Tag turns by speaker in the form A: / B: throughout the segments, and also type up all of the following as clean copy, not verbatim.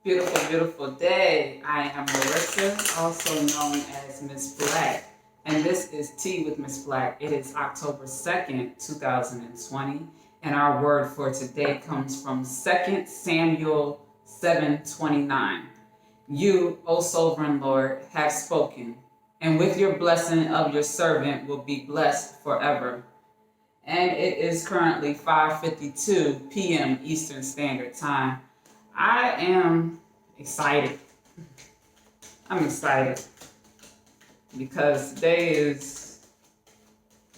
A: Beautiful, beautiful day. I am Melissa, also known as Miss Black, and this is Tea with Miss Black. It is October 2nd, 2020, and our word for today comes from 2 Samuel 7:29. You, O sovereign Lord, have spoken, and with your blessing of your servant will be blessed forever. And it is currently 5:52 p.m. Eastern Standard Time. I am excited. I'm excited because today has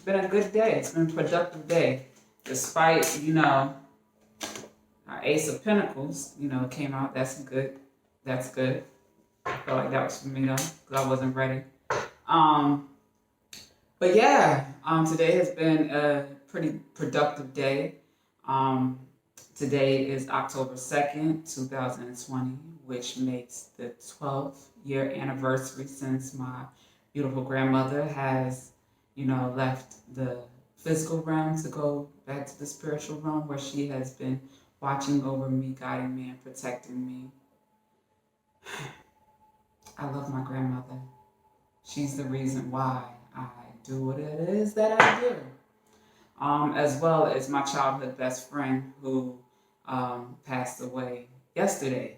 A: been a good day. It's been a productive day. Despite, our Ace of Pentacles, came out. That's good. That's good. I felt like that was for me though, because I wasn't ready. But yeah, today has been a pretty productive day. Today is October 2nd, 2020, which makes the 12th year anniversary since my beautiful grandmother has, left the physical realm to go back to the spiritual realm, where she has been watching over me, guiding me, and protecting me. I love my grandmother. She's the reason why I do what it is that I do. As well as my childhood best friend who passed away yesterday,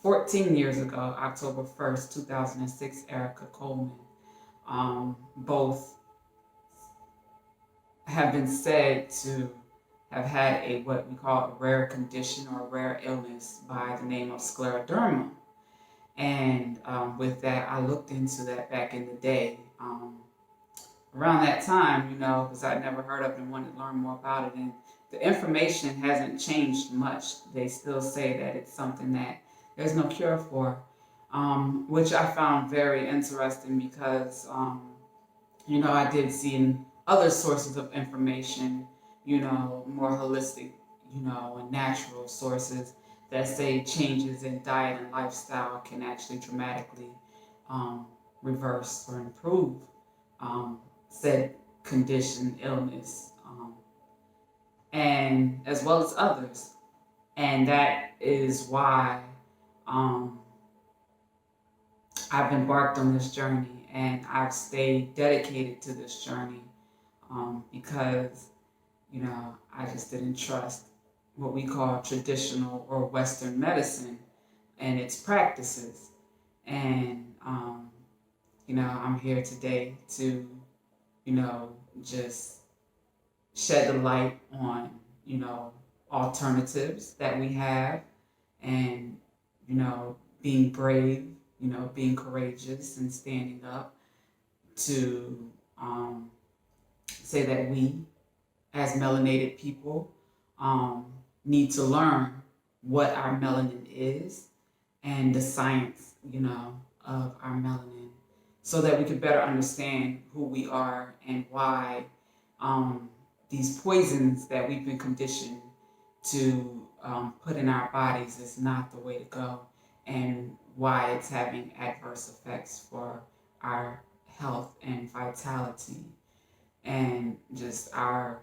A: 14 years ago, October 1st, 2006, Erica Coleman. Both have been said to have had what we call a rare condition or a rare illness by the name of scleroderma. And with that, I looked into that back in the day. Around that time, because I'd never heard of it and wanted to learn more about it. And the information hasn't changed much. They still say that it's something that there's no cure for, which I found very interesting because, I did see in other sources of information, more holistic, and natural sources that say changes in diet and lifestyle can actually dramatically reverse or improve said condition, illness, and as well as others. And that is why I've embarked on this journey, and I've stayed dedicated to this journey because, I just didn't trust what we call traditional or Western medicine and its practices. And, I'm here today to, just shed the light on, alternatives that we have and, being brave, being courageous and standing up to say that we, as melanated people, need to learn what our melanin is and the science, of our melanin, so that we can better understand who we are and why these poisons that we've been conditioned to put in our bodies is not the way to go, and why it's having adverse effects for our health and vitality and just our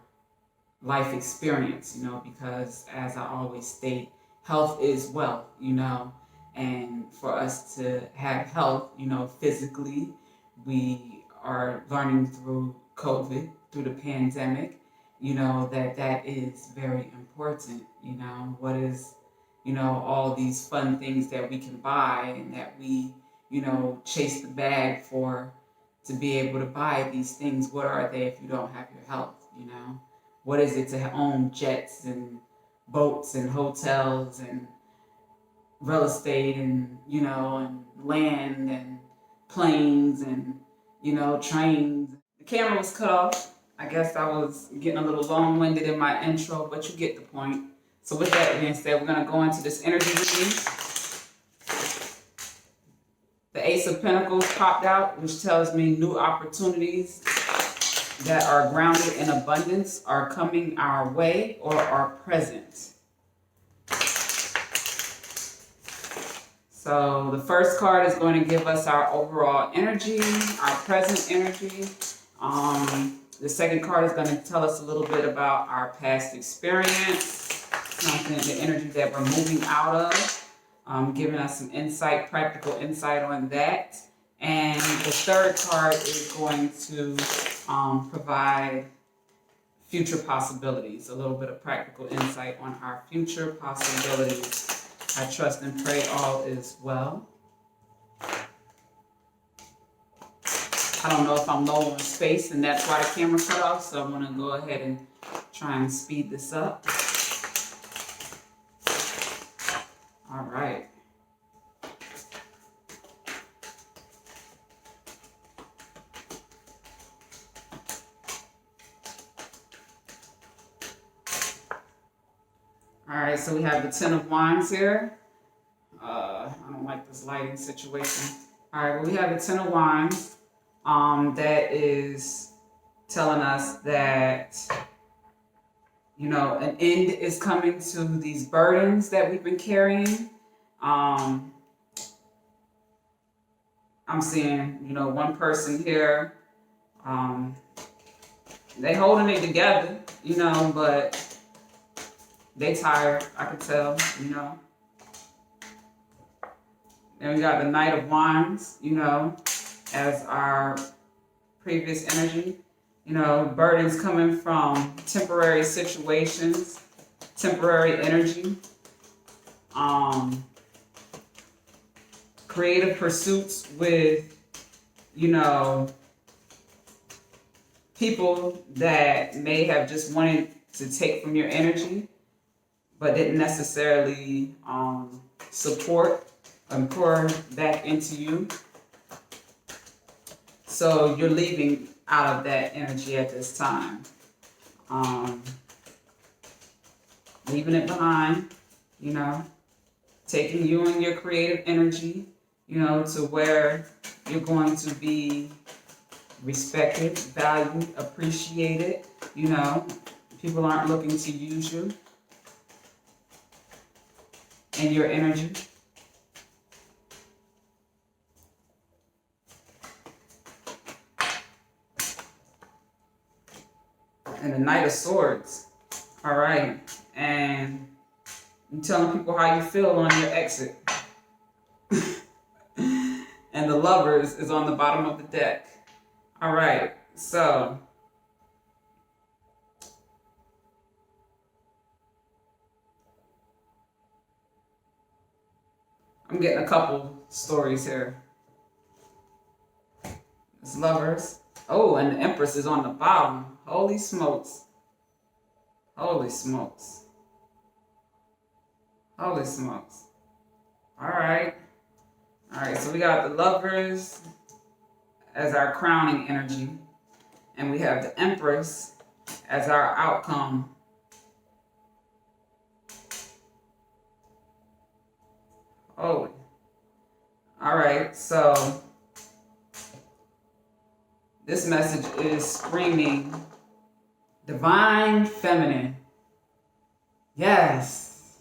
A: life experience, because as I always state, health is wealth, and for us to have health, physically, we are learning through COVID, through the pandemic, that is very important, what is, all these fun things that we can buy and that we, chase the bag for to be able to buy these things. What are they if you don't have your health, What is it to own jets and boats and hotels and real estate and, and land and planes and, trains? The camera was cut off. I guess I was getting a little long-winded in my intro, but you get the point. So with that being said, we're going to go into this energy reading. The Ace of Pentacles popped out, which tells me new opportunities that are grounded in abundance are coming our way or are present. So the first card is going to give us our overall energy, our present energy. The second card is going to tell us a little bit about our past experience, something, the energy that we're moving out of. giving us some insight, practical insight on that. And the third card is going to provide future possibilities, a little bit of practical insight on our future possibilities. I trust and pray all is well. I don't know if I'm low on space and that's why the camera cut off, so I'm going to go ahead and try and speed this up. All right. All right, so we have the Ten of Wands here. I don't like this lighting situation. All right, well, we have the Ten of Wands. That is telling us that, you know, an end is coming to these burdens that we've been carrying. I'm seeing, you know, one person here, they holding it together, you know, but they tired, I could tell, you know. Then we got the Knight of Wands, you know, as our previous energy. You know, burdens coming from temporary situations, temporary energy, creative pursuits with, you know, people that may have just wanted to take from your energy, but didn't necessarily support and pour back into you. So you're leaving out of that energy at this time. Leaving it behind, you know, taking you and your creative energy, you know, to where you're going to be respected, valued, appreciated, you know. People aren't looking to use you and your energy. And the Knight of Swords. All right. And you're telling people how you feel on your exit. And the Lovers is on the bottom of the deck. All right. So I'm getting a couple stories here. It's Lovers. Oh, and the Empress is on the bottom. Holy smokes. Holy smokes. Holy smokes. All right. All right, so we got the Lovers as our crowning energy. And we have the Empress as our outcome. Holy. All right, so this message is screaming divine feminine. Yes.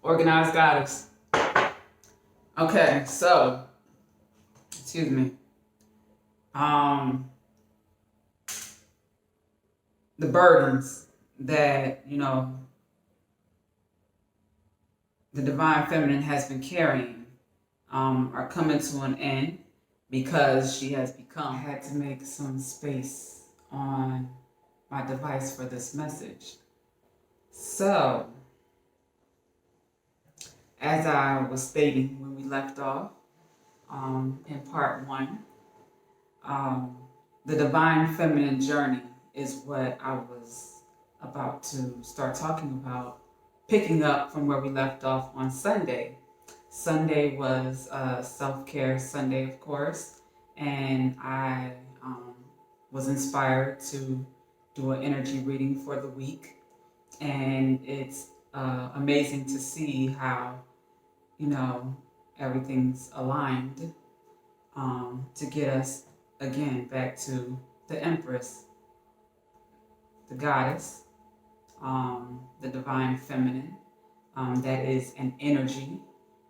A: Organized goddess. Okay, so, excuse me. The burdens that, you know, the divine feminine has been carrying are coming to an end because she has become. I had to make some space on my device for this message. So, as I was stating when we left off in part one, the divine feminine journey is what I was about to start talking about, picking up from where we left off on Sunday. Sunday was self-care Sunday, of course, and I was inspired to do an energy reading for the week. And it's amazing to see how, you know, everything's aligned to get us, again, back to the Empress, the goddess, the divine feminine. That is an energy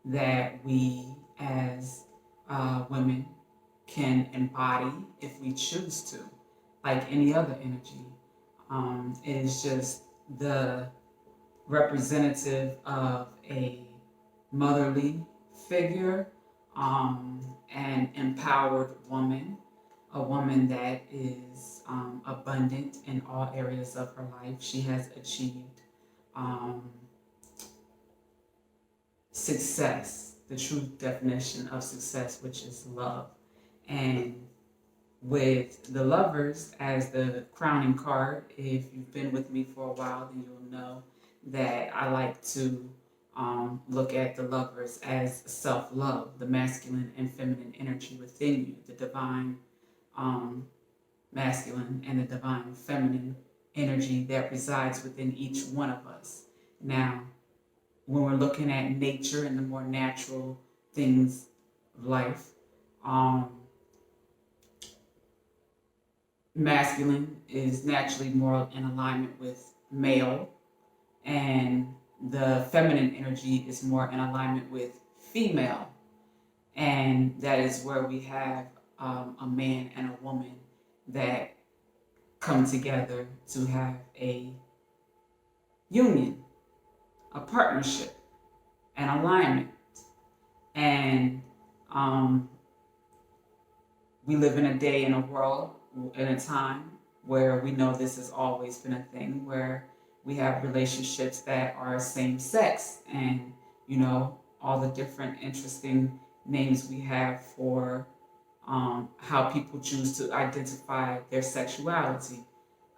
A: that we as women can embody if we choose to, like any other energy. is just the representative of a motherly figure, an empowered woman, a woman that is abundant in all areas of her life. She has achieved um, success, the true definition of success, which is love. And with the lovers as the crowning card, if you've been with me for a while, then you'll know that I like to look at the lovers as self-love, the masculine and feminine energy within you, the divine um, masculine and the divine feminine energy that resides within each one of us. Now, when we're looking at nature and the more natural things of life, um, masculine is naturally more in alignment with male, and the feminine energy is more in alignment with female. And that is where we have a man and a woman that come together to have a union, a partnership, an alignment. And um, we live in a day, in a world, in a time where we know this has always been a thing, where we have relationships that are same sex, and all the different interesting names we have for how people choose to identify their sexuality.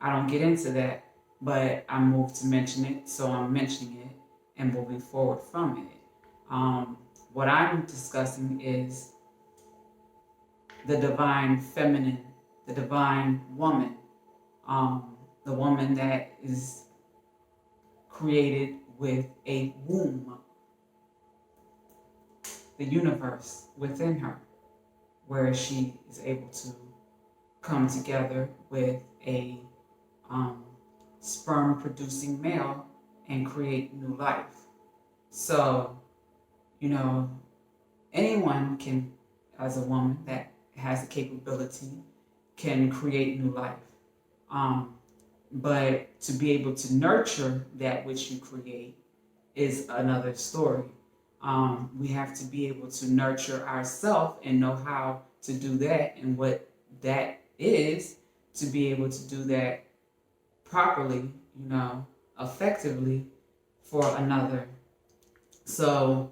A: I don't get into that, but I'm moved to mention it, so I'm mentioning it and moving forward from it. What I'm discussing is the divine feminine, the divine woman, the woman that is created with a womb, the universe within her, where she is able to come together with a sperm producing male and create new life. So, you know, anyone can, as a woman that has the capability, can create new life. But to be able to nurture that which you create is another story. We have to be able to nurture ourselves and know how to do that and what that is, to be able to do that properly, effectively for another. So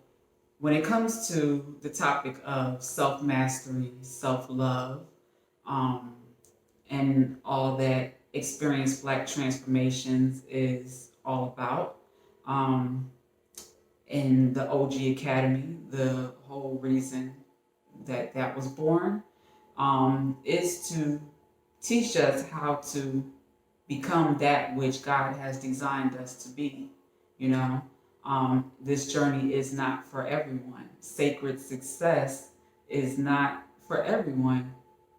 A: when it comes to the topic of self mastery, self love, um, and all that Experience Black Transformations is all about, in the OG Academy, the whole reason that that was born is to teach us how to become that which God has designed us to be. You know, this journey is not for everyone. Sacred success is not for everyone.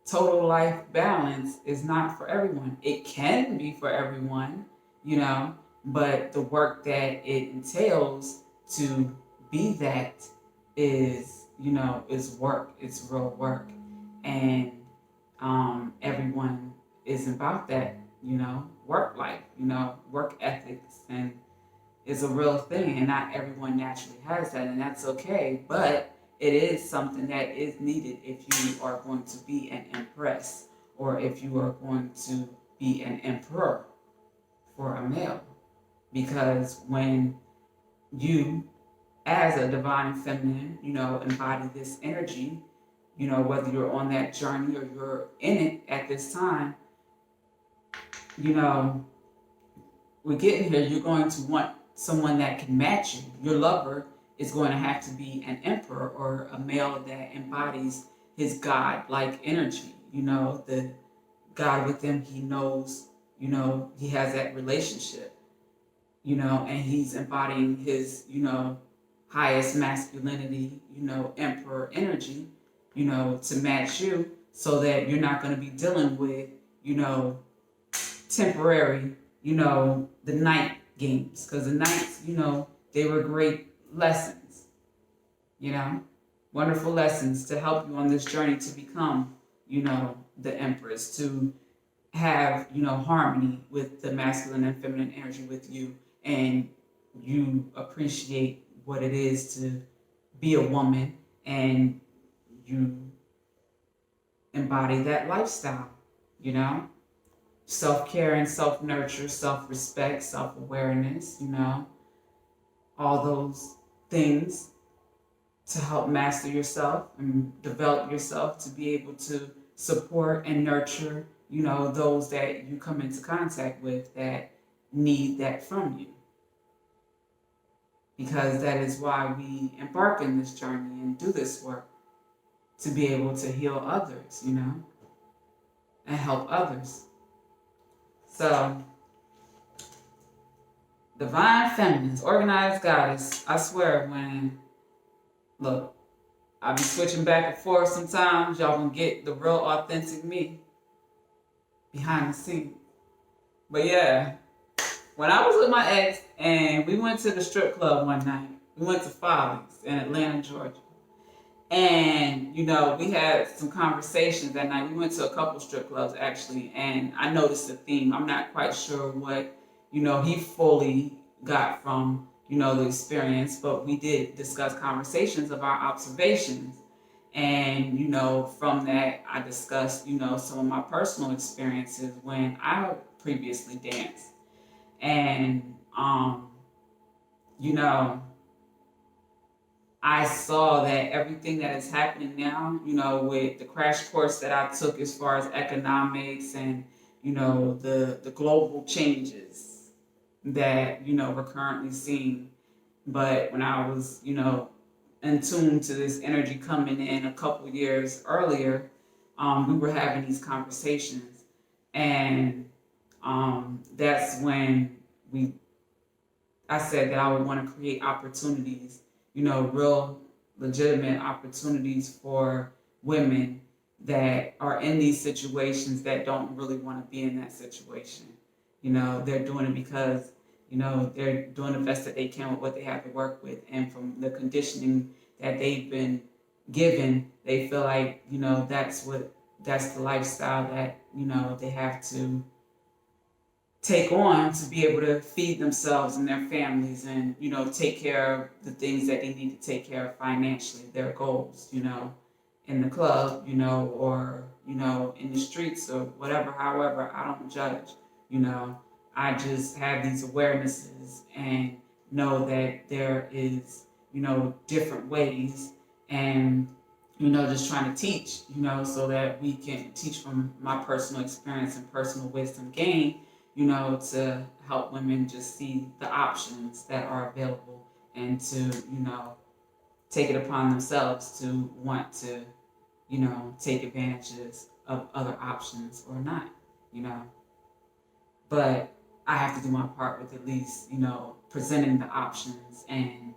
A: Total life balance is not for everyone. It can be for everyone, but the work that it entails to be that is work. It's real work. And everyone is about that, work life, work ethics, and it's a real thing. And not everyone naturally has that, and that's okay. But it is something that is needed if you are going to be an empress, or if you are going to be an emperor for a male. Because when you, as a divine feminine, embody this energy, whether you're on that journey or you're in it at this time, we're getting here, you're going to want someone that can match you. Your lover is going to have to be an emperor or a male that embodies his God-like energy. The God within, he knows, he has that relationship, and he's embodying his, highest masculinity, emperor energy, to match you, so that you're not going to be dealing with, temporary, the night games. Because the nights, they were great lessons, wonderful lessons to help you on this journey to become, the Empress, to have, harmony with the masculine and feminine energy with you, and you appreciate what it is to be a woman, and you embody that lifestyle, you know? Self-care and self-nurture, self-respect, self-awareness, all those things to help master yourself and develop yourself to be able to support and nurture, those that you come into contact with that need that from you. Because that is why we embark in this journey and do this work, to be able to heal others, and help others. So, divine feminines, organized goddess. I swear, look, I'll be switching back and forth sometimes. Y'all gonna get the real authentic me behind the scenes. But yeah, when I was with my ex and we went to the strip club one night, we went to Follies in Atlanta, Georgia. And, we had some conversations that night. We went to a couple strip clubs actually, and I noticed a theme. I'm not quite sure what, he fully got from, the experience, but we did discuss conversations of our observations. And, from that, I discussed, some of my personal experiences when I previously danced. And, you know, I saw that everything that is happening now, with the crash course that I took as far as economics and, the global changes that, we're currently seeing. But when I was, in tune to this energy coming in a couple years earlier, we were having these conversations. And that's when I said that I would want to create opportunities, real legitimate opportunities for women that are in these situations that don't really want to be in that situation. They're doing it because, they're doing the best that they can with what they have to work with. And from the conditioning that they've been given, they feel like, that's the lifestyle that, they have to take on to be able to feed themselves and their families and, take care of the things that they need to take care of financially, their goals, in the club, or, in the streets or whatever. However, I don't judge, I just have these awarenesses and know that there is, different ways, and, just trying to teach, so that we can teach from my personal experience and personal wisdom gained, to help women just see the options that are available and to, take it upon themselves to want to, take advantages of other options or not, But I have to do my part with at least, presenting the options and,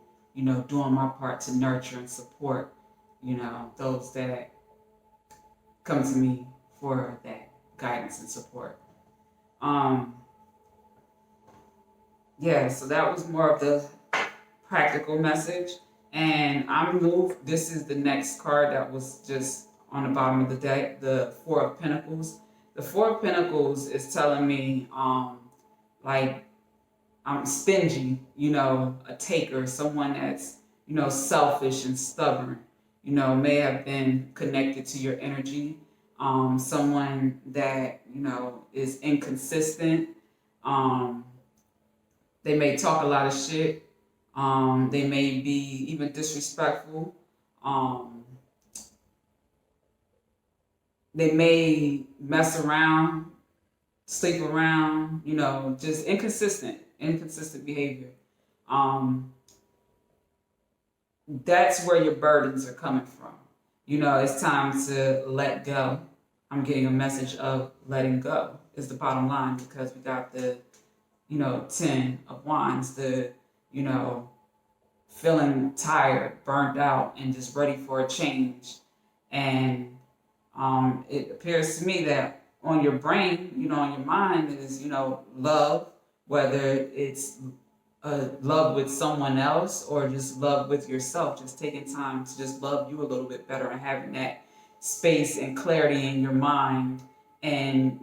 A: doing my part to nurture and support, those that come to me for that guidance and support. Yeah, so that was more of the practical message. And I'm moved. This is the next card that was just on the bottom of the deck, the Four of Pentacles. The Four of Pentacles is telling me, like, I'm stingy, a taker, someone that's, selfish and stubborn, may have been connected to your energy. Someone that, is inconsistent. They may talk a lot of shit. They may be even disrespectful. They may mess around, sleep around, just inconsistent behavior. That's where your burdens are coming from. It's time to let go. I'm getting a message of letting go is the bottom line, because we got the, 10 of Wands, the, feeling tired, burnt out, and just ready for a change. And it appears to me that on your brain, on your mind is, love, whether it's love with someone else or just love with yourself, just taking time to just love you a little bit better and having that space and clarity in your mind and,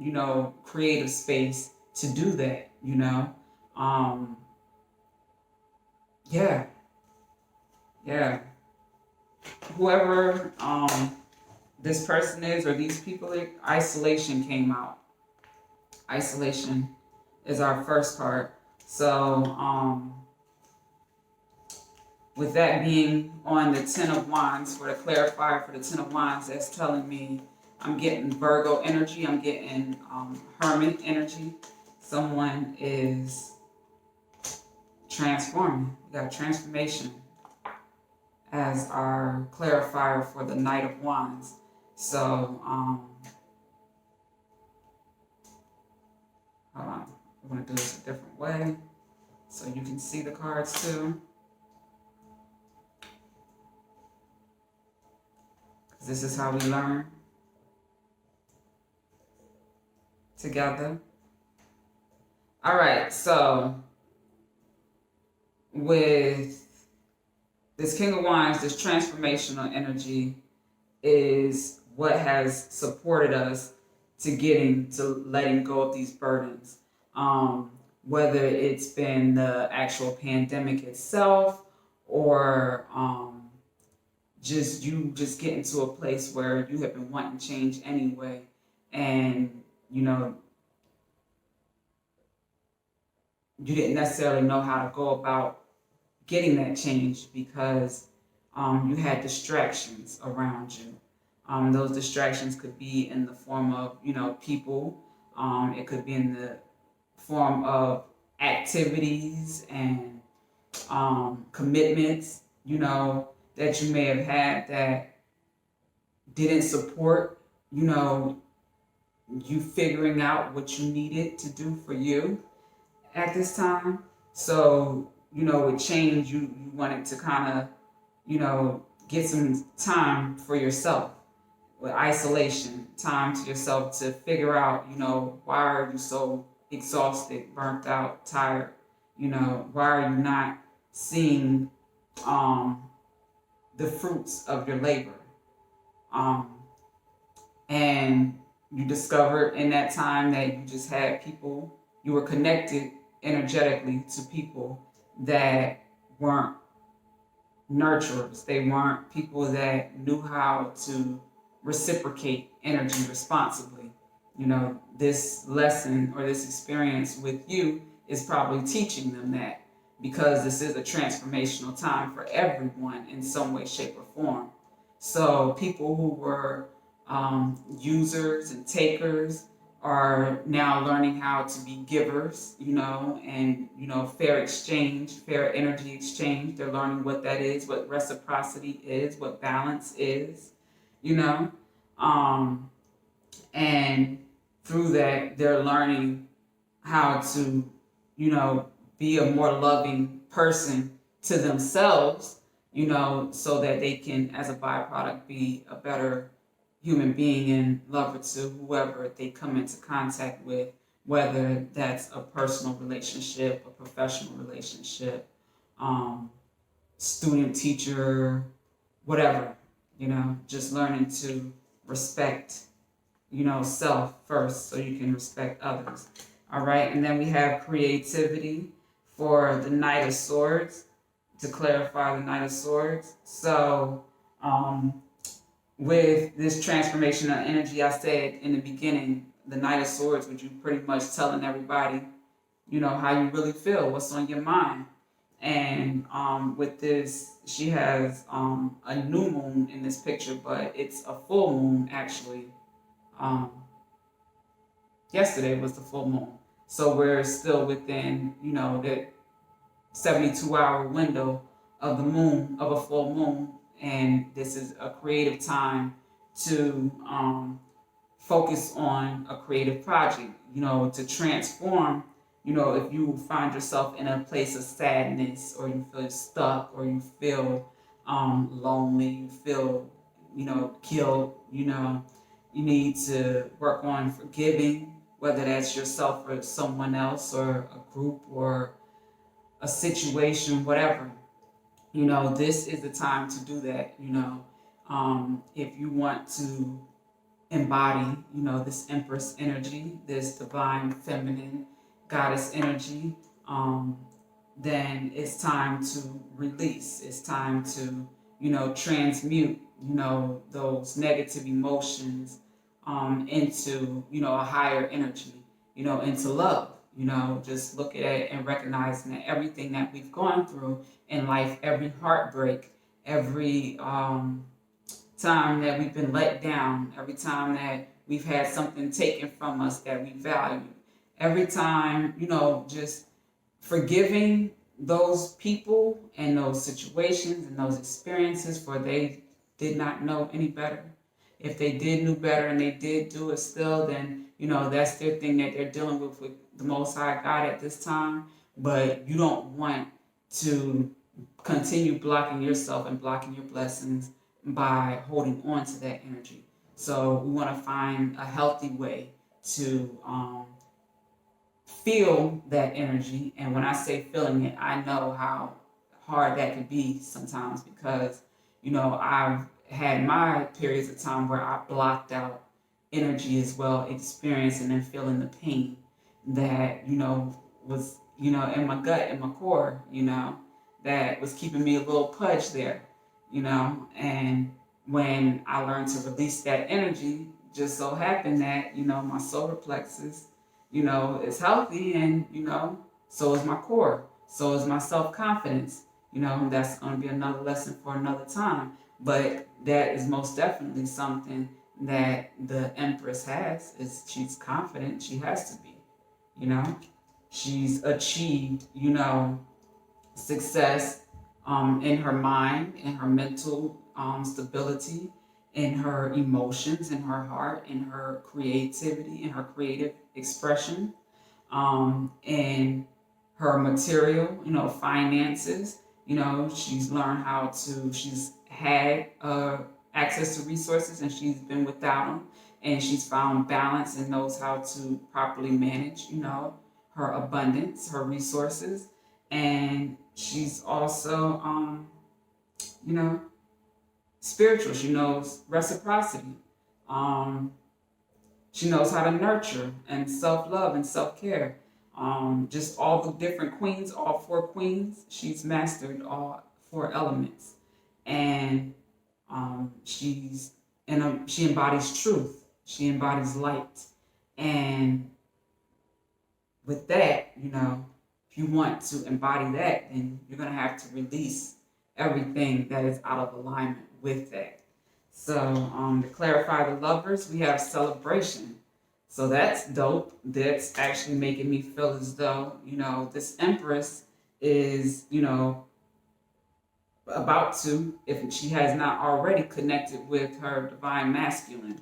A: creative space to do that, Um, yeah, yeah. Whoever this person is or these people, isolation came out. Isolation is our first card. So, with that being on the Ten of Wands, for the clarifier for the Ten of Wands, that's telling me I'm getting Virgo energy, I'm getting Hermit energy. Someone is transforming. We got transformation as our clarifier for the Knight of Wands. So, hold on. We're going to do this a different way so you can see the cards too. This is how we learn together. All right, so with this King of Wands, this transformational energy is what has supported us to letting go of these burdens. Whether it's been the actual pandemic itself or just getting to a place where you have been wanting change anyway, and you didn't necessarily know how to go about getting that change because you had distractions around you. Those distractions could be in the form of people. It could be in the form of activities and commitments that you may have had that didn't support you figuring out what you needed to do for you at this time. So, with change, you wanted to kind of, get some time for yourself. With isolation, time to yourself to figure out, why are you so exhausted, burnt out, tired? Why are you not seeing the fruits of your labor? And you discovered in that time that you just had people, you were connected energetically to people that weren't nurturers. They weren't people that knew how to reciprocate energy responsibly. This lesson or this experience with you is probably teaching them that, because this is a transformational time for everyone in some way, shape, or form. So people who were users and takers are now learning how to be givers, and fair exchange, fair energy exchange. They're learning what that is, what reciprocity is, what balance is, you know, um, and through that they're learning how to, be a more loving person to themselves, so that they can, as a byproduct, be a better human being and lover to whoever they come into contact with, whether that's a personal relationship, a professional relationship, um, student, teacher, whatever, just learning to respect, self first so you can respect others. All right, and then we have creativity for the Knight of Swords, to clarify the Knight of Swords. So, with this transformational energy, I said in the beginning, the Knight of Swords, which you pretty much telling everybody, how you really feel, what's on your mind. And with this, she has a new moon in this picture, but it's a full moon actually. Um, Yesterday was the full moon. So we're still within, the 72-hour window of the moon, of a full moon. And this is a creative time to focus on a creative project, to transform, if you find yourself in a place of sadness, or you feel stuck, or you feel lonely, you feel, guilt, you need to work on forgiving, whether that's yourself or someone else or a group or a situation, whatever. This is the time to do that. If you want to embody, this Empress energy, this divine feminine goddess energy, then it's time to release. It's time to, transmute, those negative emotions into, a higher energy, into love. Just look at it and recognizing that everything that we've gone through in life, every heartbreak, every time that we've been let down, every time that we've had something taken from us that we value, every time, just forgiving those people and those situations and those experiences, for they did not know any better. If they did knew better and they did do it still, then that's their thing that they're dealing with the Most High God at this time. But you don't want to continue blocking yourself and blocking your blessings by holding on to that energy. So we want to find a healthy way to feel that energy. And when I say feeling it, I know how hard that can be sometimes, because I've had my periods of time where I blocked out energy as well, experiencing and feeling the pain that was in my gut, in my core, that was keeping me a little pudge there, and when I learned to release that energy, just so happened that my solar plexus is healthy, and so is my core, so is my self-confidence. That's going to be another lesson for another time, but that is most definitely something that the Empress has. Is she's confident. She has to be. She's achieved success in her mind, in her mental stability, in her emotions, in her heart, in her creativity, in her creative expression, in her material, finances. She's learned how to, she's had access to resources, and she's been without them. And she's found balance and knows how to properly manage, her abundance, her resources. And she's also, you know, spiritual. She knows reciprocity. Um, she knows how to nurture and self-love and self-care. Just all the different queens, all four queens, she's mastered all four elements. And she's she embodies truth. She embodies light. And with that, if you want to embody that, then you're going to have to release everything that is out of alignment with that. So to clarify the lovers, we have celebration. So that's dope. That's actually making me feel as though, this Empress is, about to, if she has not already connected with her divine masculine.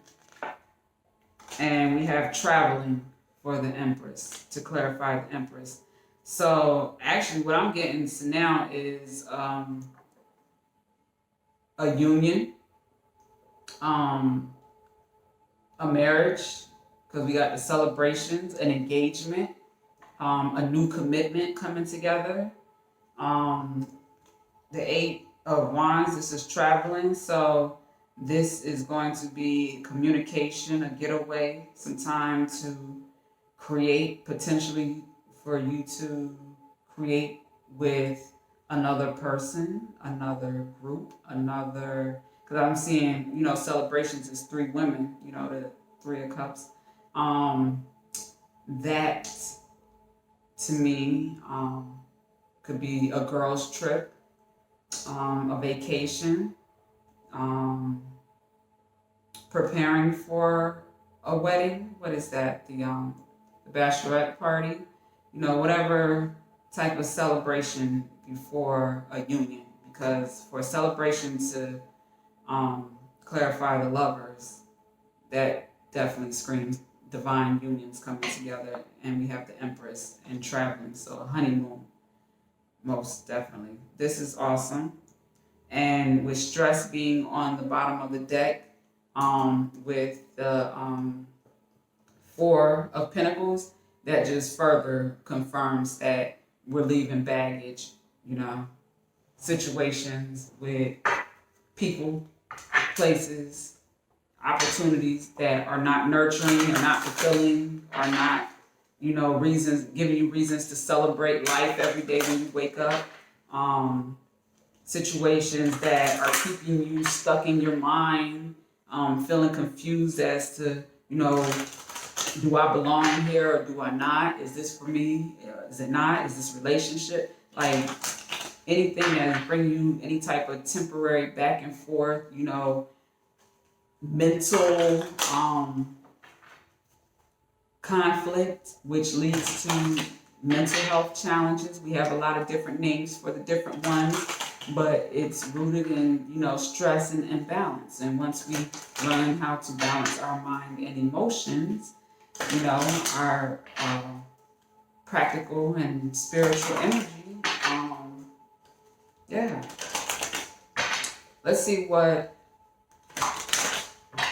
A: And we have traveling for the Empress, to clarify the Empress. So actually what I'm getting to now is a union, a marriage, because we got the celebrations, an engagement, a new commitment coming together. The Eight of Wands, this is traveling. So this is going to be communication, a getaway, some time to create, potentially for you to create with another person, another group, another, because I'm seeing, celebrations is three women, the Three of Cups. That to me could be a girl's trip, a vacation, preparing for a wedding. What is that? The bachelorette party. Whatever type of celebration before a union. Because for a celebration to clarify the lovers, that definitely screams divine unions coming together. And we have the Empress and traveling, so a honeymoon, most definitely. This is awesome. And with stress being on the bottom of the deck, with the Four of Pentacles, that just further confirms that we're leaving baggage, situations with people, places, opportunities that are not nurturing, are not fulfilling, are not, reasons, giving you reasons to celebrate life every day when you wake up. Situations that are keeping you stuck in your mind, feeling confused as to, do I belong here or do I not? Is this for me? Is it not? Is this relationship? Like anything that's bringing you any type of temporary back and forth, mental conflict, which leads to mental health challenges. We have a lot of different names for the different ones, but it's rooted in, stress and imbalance. And once we learn how to balance our mind and emotions, our practical and spiritual energy, yeah. Let's see what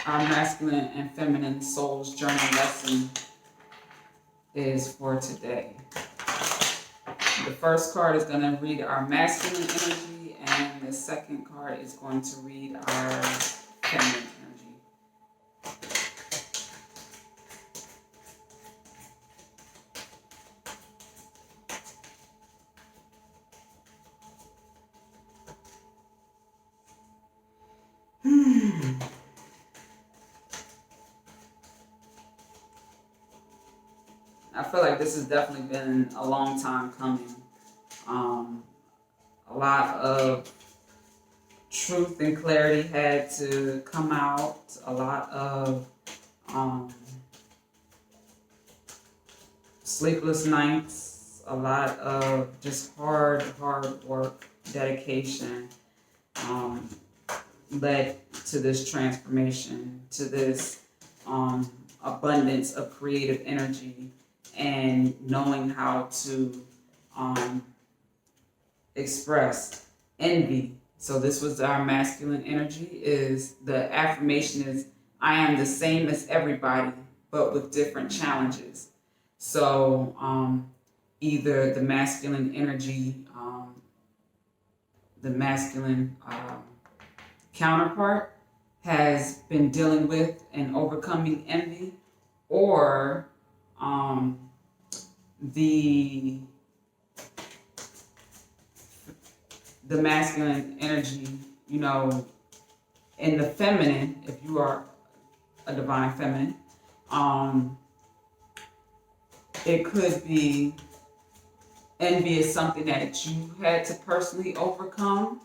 A: our masculine and feminine soul's journey lesson is for today. The first card is going to read our masculine energy, and the second card is going to read our feminine energy. I feel like this has definitely been a long time coming. A lot of truth and clarity had to come out. A lot of sleepless nights. A lot of just hard work, dedication led to this transformation, to this abundance of creative energy, and knowing how to express envy. So this was our masculine energy. Is the affirmation is, I am the same as everybody, but with different challenges. So either the masculine energy, the masculine counterpart has been dealing with and overcoming envy, or the masculine energy, in the feminine, if you are a divine feminine, it could be envy is something that you had to personally overcome,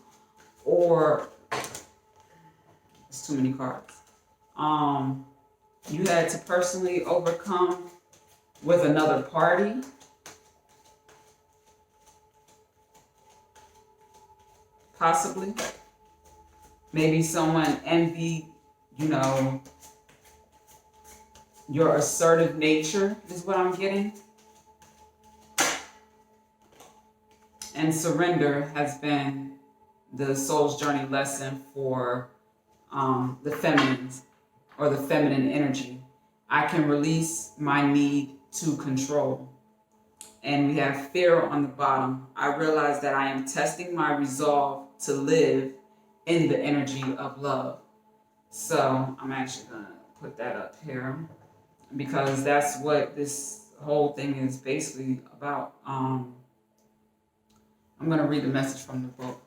A: or it's too many cards. You had to personally overcome with another party. Possibly. Maybe someone envied, your assertive nature is what I'm getting. And surrender has been the soul's journey lesson for the feminines, or the feminine energy. I can release my need to control. And we have fear on the bottom. I realize that I am testing my resolve to live in the energy of love. So I'm actually going to put that up here, because that's what this whole thing is basically about. I'm going to read the message from the book.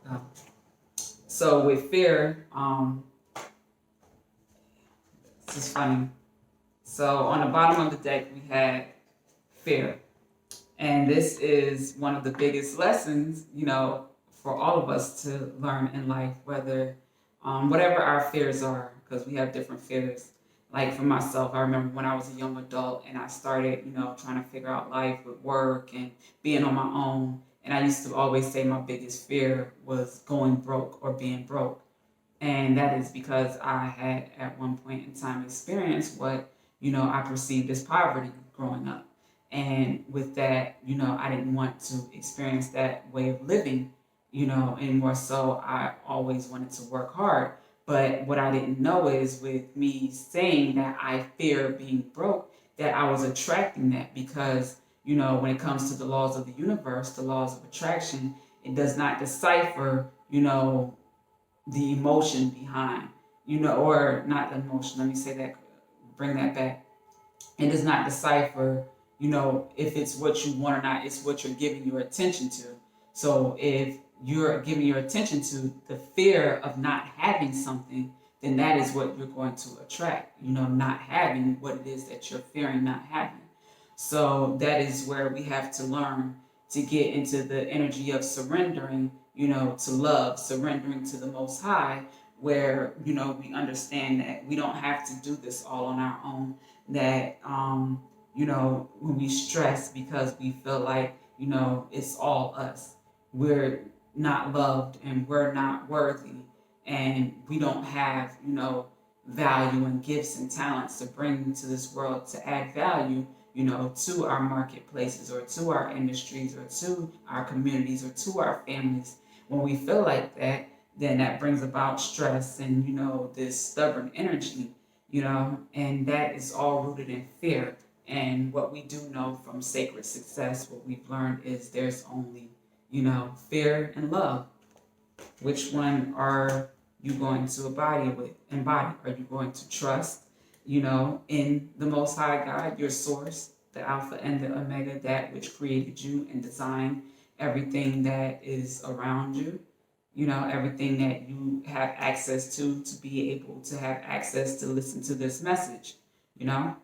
A: So with fear, this is funny. So on the bottom of the deck, we had fear. And this is one of the biggest lessons, for all of us to learn in life, whether, whatever our fears are, because we have different fears. Like for myself, I remember when I was a young adult and I started, trying to figure out life with work and being on my own. And I used to always say my biggest fear was going broke or being broke. And that is because I had at one point in time experienced what, I perceived as poverty growing up. And with that, I didn't want to experience that way of living, anymore. So I always wanted to work hard. But what I didn't know is, with me saying that I fear being broke, that I was attracting that, because, when it comes to the laws of the universe, the laws of attraction, it does not decipher, the emotion behind. or not emotion. Let me say that, bring that back. It does not decipher, if it's what you want or not. It's what you're giving your attention to. So if you're giving your attention to the fear of not having something, then that is what you're going to attract, not having what it is that you're fearing not having. So that is where we have to learn to get into the energy of surrendering, to love, surrendering to the Most High, where, we understand that we don't have to do this all on our own. That, when we stress because we feel like, it's all us, we're not loved and we're not worthy, and we don't have, value and gifts and talents to bring to this world to add value, to our marketplaces or to our industries or to our communities or to our families. When we feel like that, then that brings about stress and, this stubborn energy, and that is all rooted in fear. And what we do know from sacred success, what we've learned is there's only, fear and love. Which one are you going to embody? Are you going to trust, in the Most High God, your source, the Alpha and the Omega, that which created you and designed everything that is around you? Everything that you have access to be able to have access to listen to this message, you know?